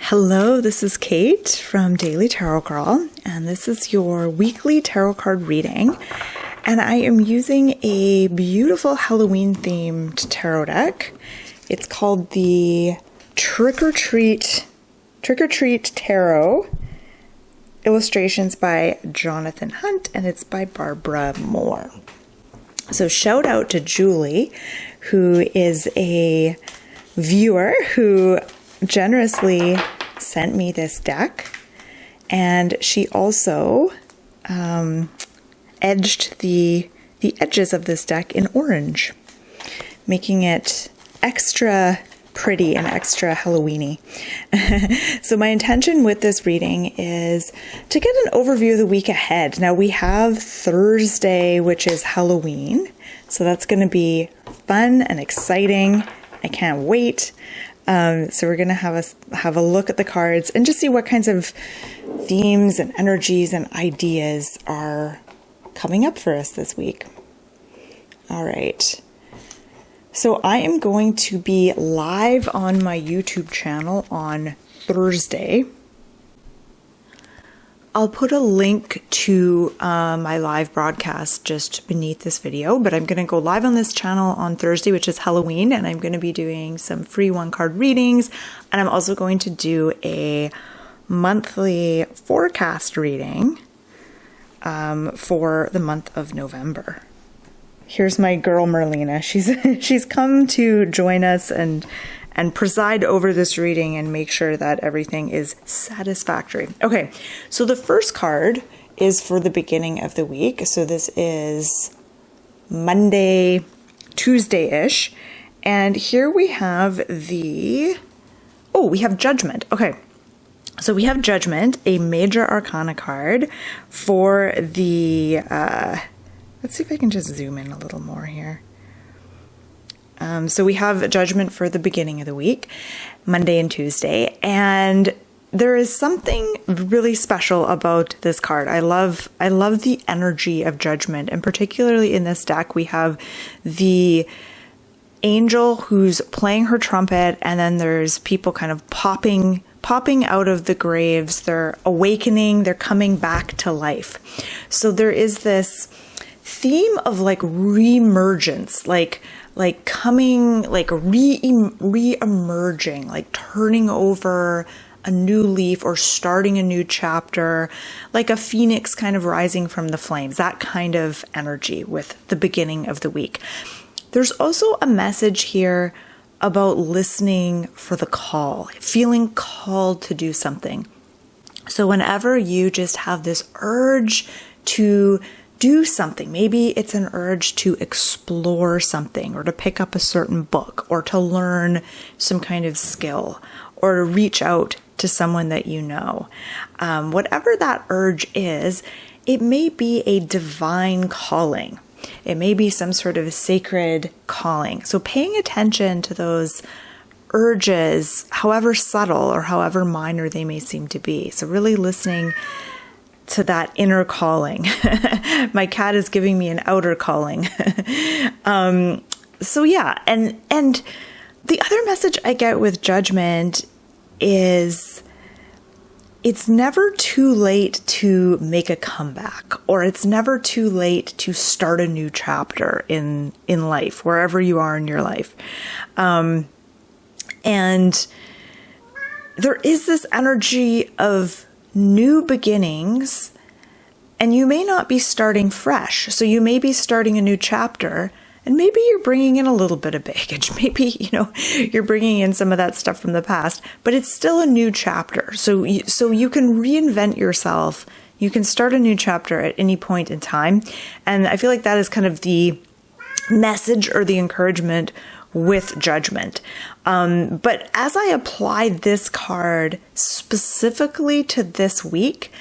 Hello, this is Kate from Daily Tarot Girl, and this is your weekly tarot card reading. And I am using a beautiful Halloween themed tarot deck. It's called the Trick or Treat Tarot. Illustrations by Jonathan Hunt, and it's by Barbara Moore. So shout out to Julie, who is a viewer who generously sent me this deck, and she also edged the edges of this deck in orange, making it extra pretty and extra Halloween-y. So my intention with this reading is to get an overview of the week ahead. Now we have Thursday, which is Halloween, so that's going to be fun and exciting. I can't wait. So we're going to have a look at the cards and just see what kinds of themes and energies and ideas are coming up for us this week. All right. So I am going to be live on my YouTube channel on Thursday. I'll put a link to my live broadcast just beneath this video, but I'm going to go live on this channel on Thursday, which is Halloween, and I'm going to be doing some free one-card readings, and I'm also going to do a monthly forecast reading for the month of November. Here's my girl Merlina. She's come to join us and preside over this reading and make sure that everything is satisfactory. Okay, so the first card is for the beginning of the week. So this is Monday, Tuesday-ish. And here we have we have Judgment. Okay, so we have Judgment, a major arcana card for the... let's see if I can just zoom in a little more here. So we have Judgment for the beginning of the week, Monday and Tuesday, and there is something really special about this card. I love the energy of Judgment, and particularly in this deck, we have the angel who's playing her trumpet, and then there's people kind of popping out of the graves. They're awakening, they're coming back to life. So there is this theme of like re-emergence, like coming, like re-emerging, like turning over a new leaf or starting a new chapter, like a phoenix kind of rising from the flames, that kind of energy with the beginning of the week. There's also a message here about listening for the call, feeling called to do something. So whenever you just have this urge to do something, maybe it's an urge to explore something or to pick up a certain book or to learn some kind of skill or to reach out to someone that you know. Whatever that urge is, it may be a divine calling. It may be some sort of a sacred calling. So paying attention to those urges, however subtle or however minor they may seem to be. So really listening to that inner calling. My cat is giving me an outer calling. So yeah, and the other message I get with Judgment is it's never too late to make a comeback, or it's never too late to start a new chapter in life, wherever you are in your life. And there is this energy of new beginnings, and you may not be starting fresh. So you may be starting a new chapter, and maybe you're bringing in a little bit of baggage. Maybe, you're bringing in some of that stuff from the past, but it's still a new chapter. So you can reinvent yourself. You can start a new chapter at any point in time. And I feel like that is kind of the message or the encouragement with Judgment. But as I apply this card specifically to this week,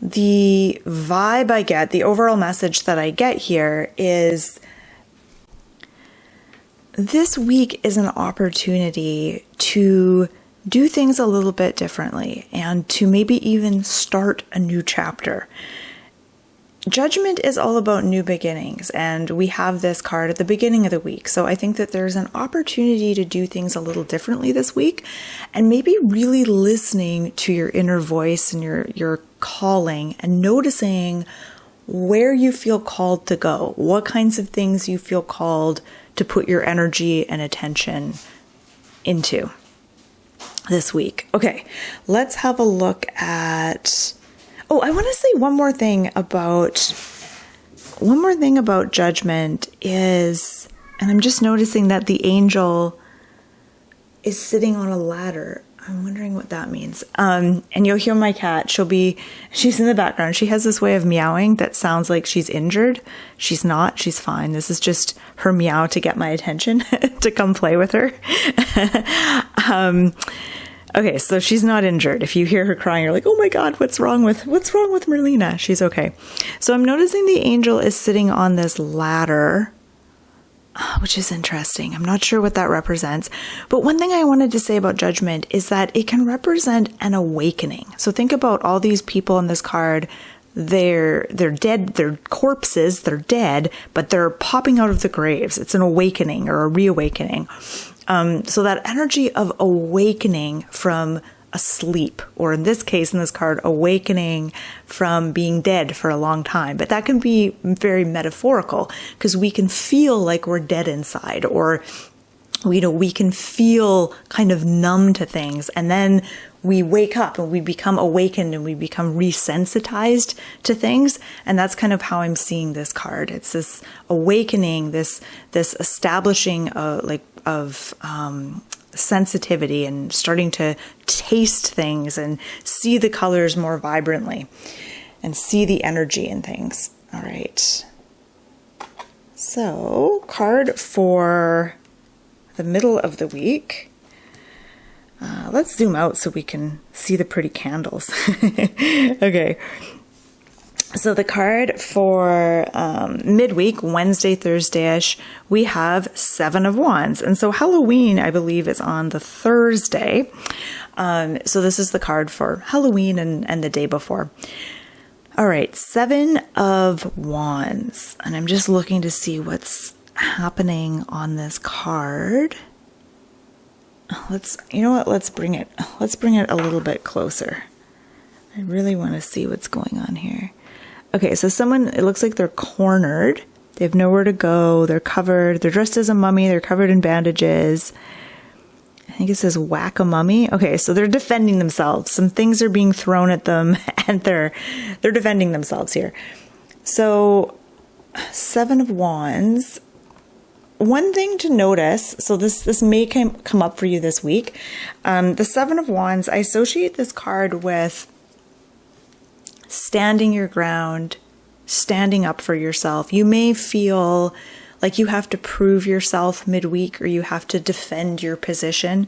the vibe I get, the overall message that I get here is this week is an opportunity to do things a little bit differently and to maybe even start a new chapter. Judgment is all about new beginnings, and we have this card at the beginning of the week. So I think that there's an opportunity to do things a little differently this week, and maybe really listening to your inner voice and your calling, and noticing where you feel called to go, what kinds of things you feel called to put your energy and attention into this week. Okay, let's have a look at... Oh, I want to say one more thing about judgment is, and I'm just noticing that the angel is sitting on a ladder. I'm wondering what that means. And you'll hear my cat. She's in the background. She has this way of meowing that sounds like she's injured. She's not. She's fine. This is just her meow to get my attention to come play with her. Okay, so she's not injured. If you hear her crying, you're like, oh my God, what's wrong with Merlina? She's okay. So I'm noticing the angel is sitting on this ladder, which is interesting. I'm not sure what that represents. But one thing I wanted to say about judgment is that it can represent an awakening. So think about all these people on this card. They're dead, they're corpses, they're dead, but they're popping out of the graves. It's an awakening or a reawakening. So that energy of awakening from a sleep, or in this case, in this card, awakening from being dead for a long time. But that can be very metaphorical, because we can feel like we're dead inside, or we can feel kind of numb to things, and then we wake up and we become awakened and we become resensitized to things. And that's kind of how I'm seeing this card. It's this awakening, this establishing of sensitivity, and starting to taste things and see the colors more vibrantly and see the energy in things. All right. So, card for the middle of the week. Let's zoom out so we can see the pretty candles. Okay. So the card for midweek, Wednesday, Thursday-ish, we have 7 of Wands. And so Halloween, I believe, is on the Thursday. So this is the card for Halloween and the day before. All right, 7 of Wands. And I'm just looking to see what's happening on this card. Let's bring it a little bit closer. I really want to see what's going on here. Okay, so it looks like they're cornered. They have nowhere to go. They're covered. They're dressed as a mummy. They're covered in bandages. I think it says whack a mummy. Okay, so they're defending themselves. Some things are being thrown at them, and they're defending themselves here. So 7 of Wands. One thing to notice, so this may come up for you this week. The 7 of Wands, I associate this card with standing your ground, standing up for yourself. You may feel like you have to prove yourself midweek, or you have to defend your position.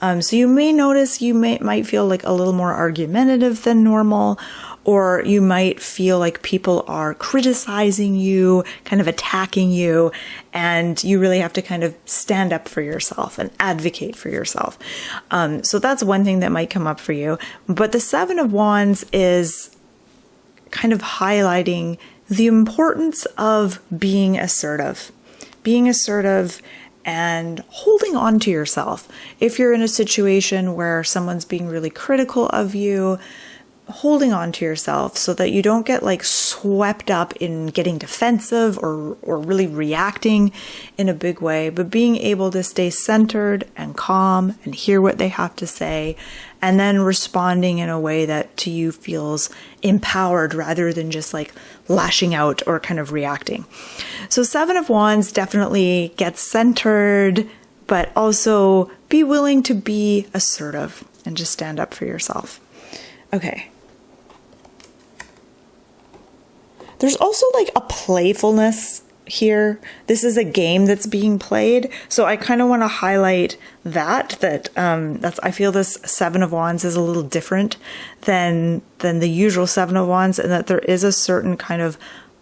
So you may notice you might feel like a little more argumentative than normal, or you might feel like people are criticizing you, kind of attacking you, and you really have to kind of stand up for yourself and advocate for yourself. So that's one thing that might come up for you. But the 7 of Wands is kind of highlighting the importance of being assertive and holding on to yourself. If you're in a situation where someone's being really critical of you, holding on to yourself so that you don't get like swept up in getting defensive or really reacting in a big way, but being able to stay centered and calm and hear what they have to say, and then responding in a way that to you feels empowered rather than just like lashing out or kind of reacting. So 7 of Wands definitely gets centered, but also be willing to be assertive and just stand up for yourself. Okay. There's also like a playfulness here. This is a game that's being played. So I kind of want to highlight that's I feel this 7 of Wands is a little different than the usual 7 of Wands, and that there is a certain kind of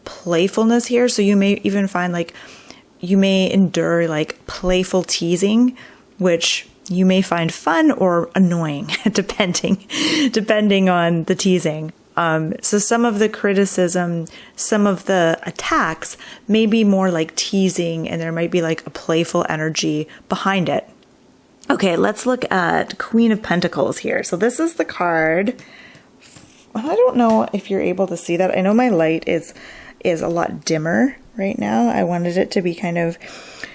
playfulness here. So you may even find like you may endure like playful teasing, which you may find fun or annoying depending on the teasing. So some of the criticism, some of the attacks may be more like teasing, and there might be like a playful energy behind it. Okay, let's look at Queen of Pentacles here. So this is the card. I don't know if you're able to see that. I know my light is a lot dimmer right now. I wanted it to be kind of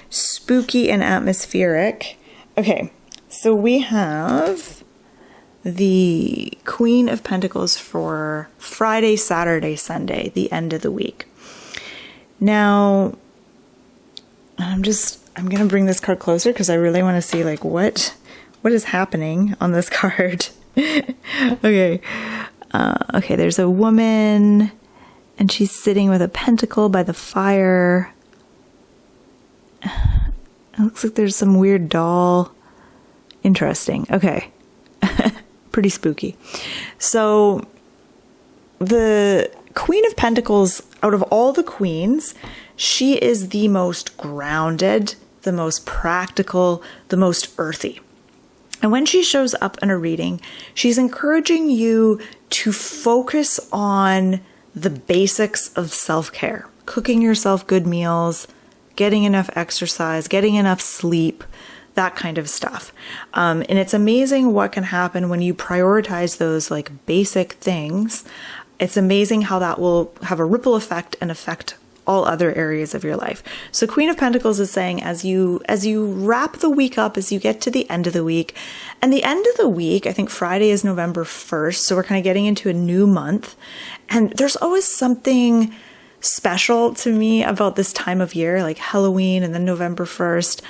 spooky and atmospheric. Okay, so we have the Queen of Pentacles for Friday, Saturday, Sunday, the end of the week. Now, I'm going to bring this card closer because I really want to see like what is happening on this card. Okay. Okay, there's a woman and she's sitting with a pentacle by the fire. It looks like there's some weird doll. Interesting. Okay. Pretty spooky. So the Queen of Pentacles, out of all the queens, she is the most grounded, the most practical, the most earthy. And when she shows up in a reading, she's encouraging you to focus on the basics of self-care, cooking yourself good meals, getting enough exercise, getting enough sleep, that kind of stuff. And it's amazing what can happen when you prioritize those like basic things. It's amazing how that will have a ripple effect and affect all other areas of your life. So Queen of Pentacles is saying as you wrap the week up, as you get to the end of the week, and the end of the week, I think Friday is November 1st. So we're kind of getting into a new month. And there's always something special to me about this time of year, like Halloween and then November 1st.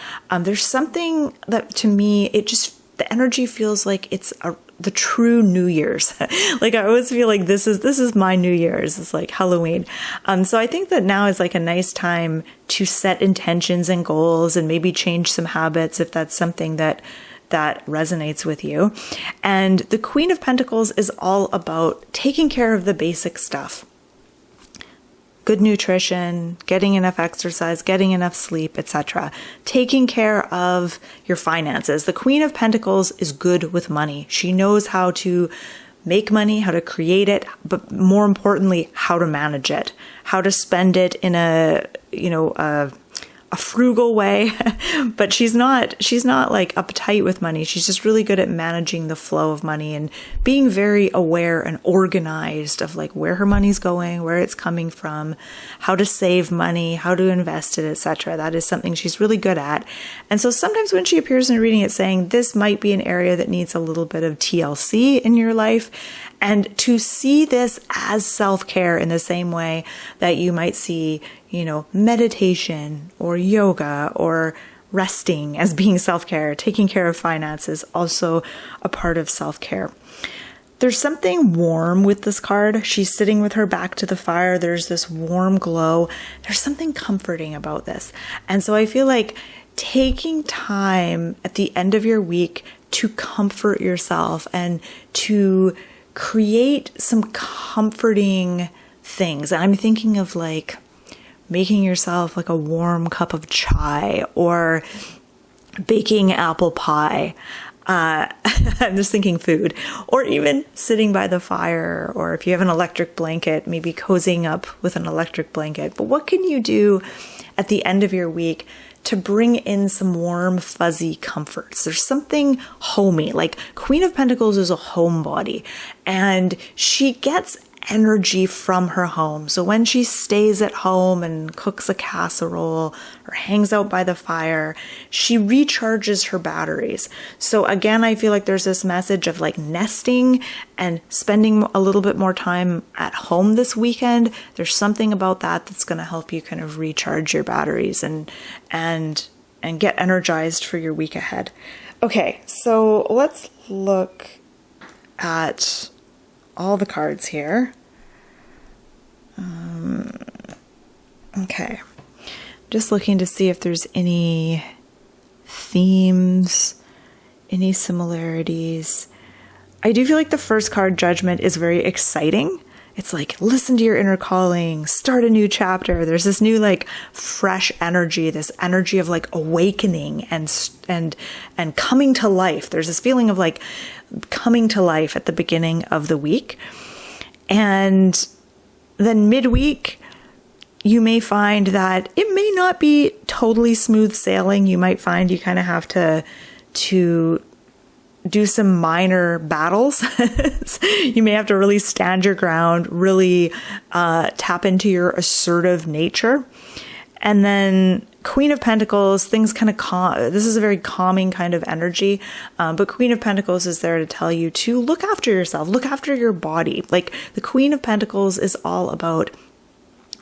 There's something that to me, the energy feels like it's the true New Year's. Like I always feel like this is my New Year's. It's like Halloween. So I think that now is like a nice time to set intentions and goals and maybe change some habits if that's something that resonates with you. And the Queen of Pentacles is all about taking care of the basic stuff. Good nutrition, getting enough exercise, getting enough sleep, etc. Taking care of your finances. The Queen of Pentacles is good with money. She knows how to make money, how to create it, but more importantly, how to manage it, how to spend it in a frugal way. But she's not like uptight with money. She's just really good at managing the flow of money and being very aware and organized of like where her money's going, where it's coming from, how to save money, how to invest it, etc. That is something she's really good at. And so sometimes when she appears in a reading, it's saying this might be an area that needs a little bit of TLC in your life. And to see this as self-care in the same way that you might see, meditation or yoga or resting as being self-care, taking care of finances, also a part of self-care. There's something warm with this card. She's sitting with her back to the fire. There's this warm glow. There's something comforting about this. And so I feel like taking time at the end of your week to comfort yourself and to create some comforting things. And I'm thinking of like making yourself like a warm cup of chai or baking apple pie. I'm just thinking food, or even sitting by the fire, or if you have an electric blanket, maybe cozying up with an electric blanket. But what can you do at the end of your week to bring in some warm, fuzzy comforts? There's something homey, like Queen of Pentacles is a homebody, and she gets energy from her home. So when she stays at home and cooks a casserole or hangs out by the fire, she recharges her batteries. So again, I feel like there's this message of like nesting and spending a little bit more time at home this weekend. There's something about that that's going to help you kind of recharge your batteries and get energized for your week ahead. Okay, so let's look at all the cards here. Okay. Just looking to see if there's any themes, any similarities. I do feel like the first card, Judgment, is very exciting. It's like, listen to your inner calling, start a new chapter. There's this new, like, fresh energy, this energy of like awakening and coming to life. There's this feeling of like coming to life at the beginning of the week. And then midweek, you may find that it may not be totally smooth sailing. You might find you kind of have to do some minor battles. You may have to really stand your ground, really tap into your assertive nature. And then Queen of Pentacles, things kind of calm. This is a very calming kind of energy. But Queen of Pentacles is there to tell you to look after yourself, look after your body. Like the Queen of Pentacles is all about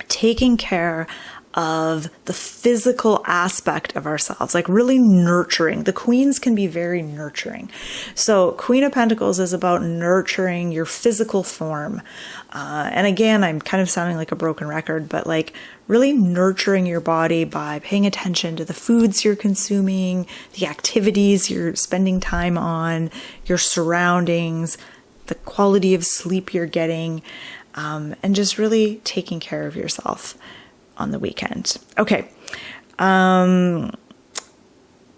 taking care of the physical aspect of ourselves, like really nurturing. The queens can be very nurturing. So Queen of Pentacles is about nurturing your physical form. And again, I'm kind of sounding like a broken record, but like really nurturing your body by paying attention to the foods you're consuming, the activities you're spending time on, your surroundings, the quality of sleep you're getting, and just really taking care of yourself on the weekend. Okay.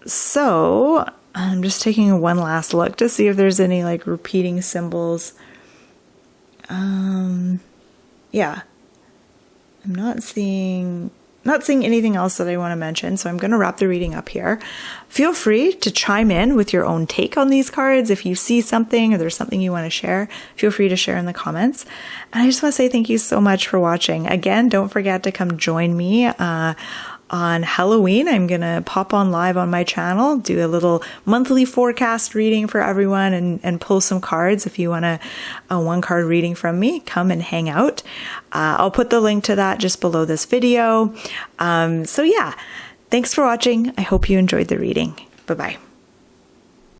So I'm just taking one last look to see if there's any like repeating symbols. Yeah, I'm not seeing anything else that I want to mention. So I'm going to wrap the reading up here. Feel free to chime in with your own take on these cards. If you see something or there's something you want to share, feel free to share in the comments. And I just want to say thank you so much for watching. Again, don't forget to come join me on Halloween. I'm going to pop on live on my channel, do a little monthly forecast reading for everyone and pull some cards. If you want a one card reading from me, come and hang out. I'll put the link to that just below this video. So yeah, thanks for watching. I hope you enjoyed the reading. Bye-bye.